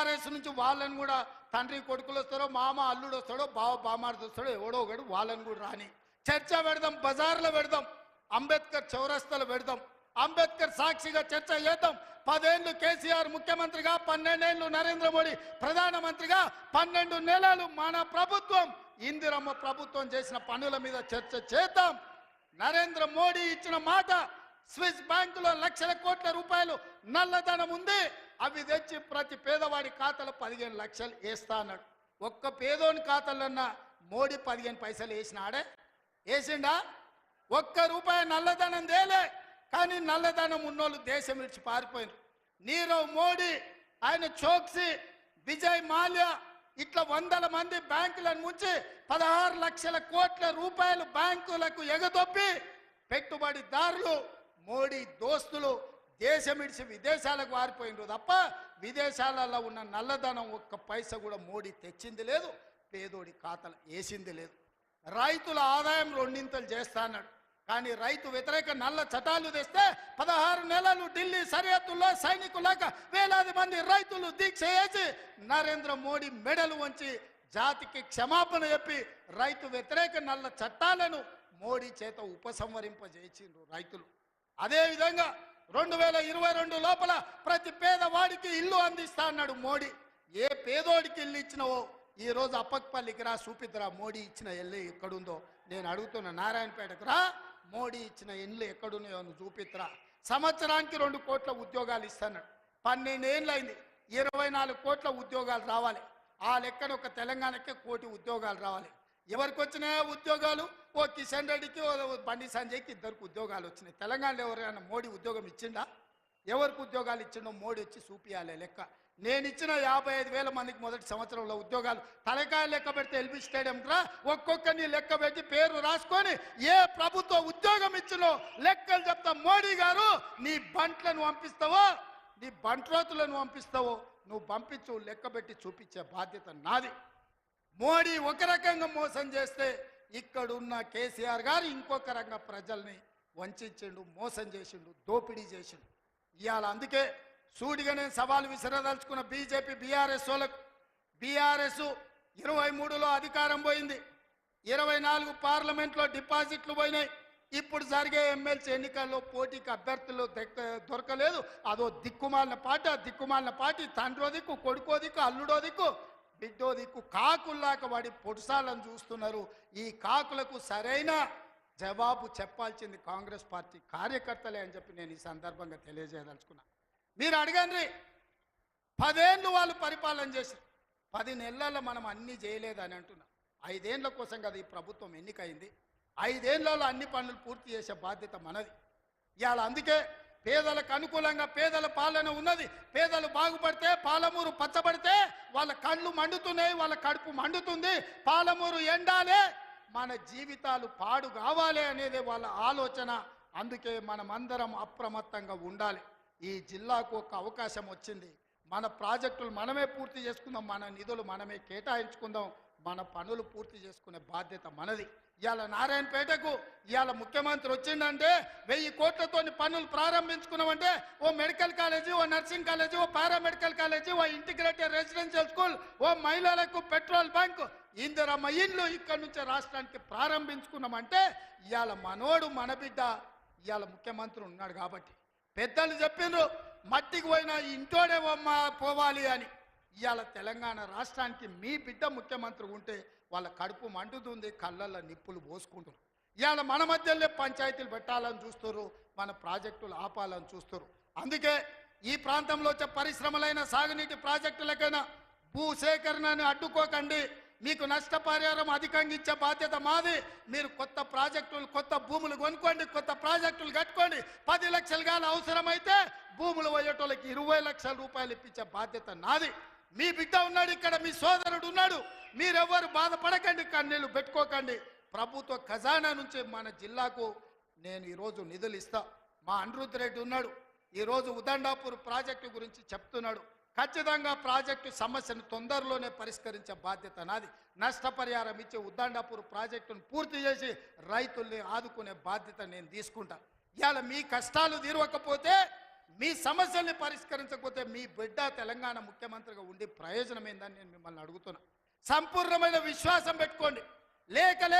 BRS నుంచి వాళ్ళని కూడా తండ్రి కొడుకులు వస్తారో, మామ అల్లుడు వస్తాడో, బావ బామార్ది వస్తాడో, ఎవడో ఒకడు వాళ్ళని కూడా రాని చర్చ పెడదాం, బజార్లో పెడదాం, అంబేద్కర్ చౌరస్తాలో పెడదాం, అంబేద్కర్ సాక్షిగా చర్చ చేద్దాం. 10 ఏళ్ళు కేసీఆర్ ముఖ్యమంత్రిగా, 12 ఏళ్ళు నరేంద్ర మోడీ ప్రధానమంత్రిగా, 12 నెలలు మన ప్రభుత్వం ఇందిరమ్మ ప్రభుత్వం చేసిన పనుల మీద చర్చ చేద్దాం. నరేంద్ర మోడీ ఇచ్చిన మాట, స్విస్ బ్యాంకులో లక్షల కోట్ల రూపాయలు నల్లధనం ఉంది, అవి తెచ్చి ప్రతి పేదవాడి ఖాతాలో 15 లక్షలు వేస్తా అన్నాడు. ఒక్క పేదోని ఖాతాలన్నా మోడీ 15 పైసలు వేసినాడే? వేసిండా? ఒక్క రూపాయి నల్లధనం తేలే. కానీ నల్లధనం ఉన్నోళ్ళు దేశం విడిచి పారిపోయినారు. నీరవ్ మోడీ, ఆయన చోక్సీ, విజయ్ మాల్యా ఇట్లా 100 మంది బ్యాంకులను ముంచి 16 లక్షల కోట్ల రూపాయలు బ్యాంకులకు ఎగదొప్పి పెట్టుబడిదారులు, మోడీ దోస్తులు దేశం విడిచి విదేశాలకు వారిపోయినారు తప్ప విదేశాలలో ఉన్న నల్లధనం ఒక్క పైసా కూడా మోడీ తెచ్చింది లేదు, పేదోడి ఖాతాలు వేసింది లేదు. రైతుల ఆదాయం 2 చేస్తా అన్నాడు. కానీ రైతు వ్యతిరేక నల్ల చట్టాలు తెస్తే 16 నెలలు ఢిల్లీ సరిహద్దుల్లో సైనికులాగా వేలాది మంది రైతులు దీక్ష చేసి నరేంద్ర మోడీ మెడలు వంచి జాతికి క్షమాపణ చెప్పి రైతు వ్యతిరేక నల్ల చట్టాలను మోడీ చేత ఉపసంహరింపజేసిండ్రు రైతులు. అదేవిధంగా 2022 లోపల ప్రతి పేదవాడికి ఇల్లు అందిస్తా అన్నాడు మోడీ. ఏ పేదోడికి ఇల్లు ఇచ్చినవో ఈరోజు అప్పక్పల్లికి రా, చూపిద్దురా మోడీ ఇచ్చిన ఇల్లు ఎక్కడుందో. నేను అడుగుతున్నా, నారాయణపేటకు రా, మోడీ ఇచ్చిన ఇల్లు ఎక్కడున్నాయో నువ్వు చూపిద్దురా. సంవత్సరానికి 2 కోట్ల ఉద్యోగాలు ఇస్తున్నాడు. 12 ఏళ్ళు అయింది, 24 కోట్ల ఉద్యోగాలు రావాలి. ఆ లెక్కన ఒక తెలంగాణకే 1 కోటి ఉద్యోగాలు రావాలి. ఎవరికి వచ్చినాయా ఉద్యోగాలు? ఓ కిషన్ రెడ్డికి, ఓ బండి సంజయ్కి 2 ఉద్యోగాలు వచ్చినాయి. తెలంగాణలో ఎవరైనా మోడీ ఉద్యోగం ఇచ్చిండా? ఎవరికి ఉద్యోగాలు ఇచ్చిండో మోడీ వచ్చి చూపియాలి లెక్క. నేను ఇచ్చిన 55,000 మందికి మొదటి సంవత్సరంలో ఉద్యోగాలు తలకాయ లెక్క పెడితే ఎల్బీ స్టేడియం రా, ఒక్కొక్కరిని లెక్క పెట్టి పేరు రాసుకొని ఏ ప్రభుత్వ ఉద్యోగం ఇచ్చినో లెక్కలు చెప్తా. మోడీ గారు, నీ బంట్లను పంపిస్తావో, నీ బంట్రోతులను పంపిస్తావో నువ్వు పంపించు, లెక్క పెట్టి చూపించే బాధ్యత నాది. మోడీ ఒక రకంగా మోసం చేస్తే ఇక్కడున్న కేసీఆర్ గారు ఇంకొక రకంగా ప్రజల్ని వంచిండు, మోసం చేసిండు, దోపిడీ చేసిండు. ఇవాళ అందుకే సూటిగా నేను సవాలు విసిరదలుచుకున్న బీజేపీ బీఆర్ఎస్ వాళ్ళకు. బీఆర్ఎస్ 23లో అధికారం పోయింది, 24 పార్లమెంట్లో డిపాజిట్లు పోయినాయి. ఇప్పుడు జరిగే ఎమ్మెల్సీ ఎన్నికల్లో పోటీకి అభ్యర్థులు దొరకలేదు. అదో దిక్కుమాలిన పార్టీ, తండ్రో దిక్కు, కొడుకో దిక్కు, అల్లుడో దిక్కు, బిడ్డో దిక్కు, కాకుల్లాక వాడి పొడుసాలను చూస్తున్నారు. ఈ కాకులకు సరైన జవాబు చెప్పాల్సింది కాంగ్రెస్ పార్టీ కార్యకర్తలే అని చెప్పి నేను ఈ సందర్భంగా తెలియజేయదలుచుకున్నా. మీరు అడగండి, 10 ఏళ్ళు వాళ్ళు పరిపాలన చేశారు, 10 నెలల్లో మనం అన్నీ చేయలేదని అంటున్నాం. 5 ఏళ్ల కోసం కదా ఈ ప్రభుత్వం ఎన్నికైంది. 5 ఏళ్లలో అన్ని పనులు పూర్తి చేసే బాధ్యత మనది. ఇవాళ అందుకే పేదలకు అనుకూలంగా పేదల పాలన ఉన్నది. పేదలు బాగుపడితే, పాలమూరు పచ్చబడితే వాళ్ళ కళ్ళు మండుతున్నాయి, వాళ్ళ కడుపు మండుతుంది. పాలమూరు ఎండాలే, మన జీవితాలు పాడు కావాలి అనేది వాళ్ళ ఆలోచన. అందుకే మనమందరం అప్రమత్తంగా ఉండాలి. ఈ జిల్లాకు ఒక అవకాశం వచ్చింది, మన ప్రాజెక్టులు మనమే పూర్తి చేసుకుందాం, మన నిధులు మనమే కేటాయించుకుందాం, మన పనులు పూర్తి చేసుకునే బాధ్యత మనది. ఇవాళ నారాయణపేటకు ఇవాళ ముఖ్యమంత్రి వచ్చిందంటే 1000 కోట్లతోని పనులు ప్రారంభించుకున్నామంటే ఓ మెడికల్ కాలేజీ, ఓ నర్సింగ్ కాలేజీ, ఓ పారామెడికల్ కాలేజీ, ఓ ఇంటిగ్రేటెడ్ రెసిడెన్షియల్ స్కూల్, ఓ మహిళలకు పెట్రోల్ బంక్, ఇందిరమ్మ ఇల్లు ఇక్కడి నుంచి రాష్ట్రానికి ప్రారంభించుకున్నామంటే ఇవాళ మనోడు మన బిడ్డ ఇవాళ ముఖ్యమంత్రి ఉన్నాడు కాబట్టి. పెద్దలు చెప్పిండ్రు మట్టికి పోయినా ఇంటోడే పోవాలి అని. ఇవాళ తెలంగాణ రాష్ట్రానికి మీ బిడ్డ ముఖ్యమంత్రి ఉంటే వాళ్ళ కడుపు మండుతుంది, కళ్ళల్లో నిప్పులు పోసుకుంటారు. ఇవాళ మన మధ్యలో పంచాయతీలు పెట్టాలని చూస్తారు, మన ప్రాజెక్టులు ఆపాలని చూస్తారు. అందుకే ఈ ప్రాంతంలో వచ్చే పరిశ్రమలైన సాగునీటి ప్రాజెక్టులకైనా భూసేకరణను అడ్డుకోకండి. మీకు నష్టపరిహారం అధికంగా ఇచ్చే బాధ్యత మాది. మీరు కొత్త ప్రాజెక్టులు, కొత్త భూములు కొనుక్కోండి, కొత్త ప్రాజెక్టులు కట్టుకోండి. 10 లక్షలు కానీ అవసరమైతే భూములు పోయేటోళ్ళకి 20 లక్షల రూపాయలు ఇప్పించే బాధ్యత నాది. మీ బిడ్డ ఉన్నాడు ఇక్కడ, మీ సోదరుడు ఉన్నాడు. మీరెవ్వరు బాధపడకండి, కన్నీళ్ళు పెట్టుకోకండి. ప్రభుత్వ ఖజానా నుంచి మన జిల్లాకు నేను ఈరోజు నిధులు ఇస్తా. మా అనిరుద్ధ్ రెడ్డి ఉన్నాడు, ఈరోజు ఉదండాపూర్ ప్రాజెక్టు గురించి చెప్తున్నాడు. ఖచ్చితంగా ప్రాజెక్టు సమస్యను తొందరలోనే పరిష్కరించే బాధ్యత నాది. నష్టపరిహారం ఇచ్చే ఉదండాపూర్ ప్రాజెక్టును పూర్తి చేసి రైతుల్ని ఆదుకునే బాధ్యత నేను తీసుకుంటా. ఇవాళ మీ కష్టాలు తీరవకపోతే మీ సమస్యల్ని పరిష్కరించకపోతే మీ బిడ్డ తెలంగాణ ముఖ్యమంత్రిగా ఉండి ప్రయోజనం ఏందని నేను మిమ్మల్ని అడుగుతున్నా. సంపూర్ణమైన విశ్వాసం పెట్టుకోండి. లేక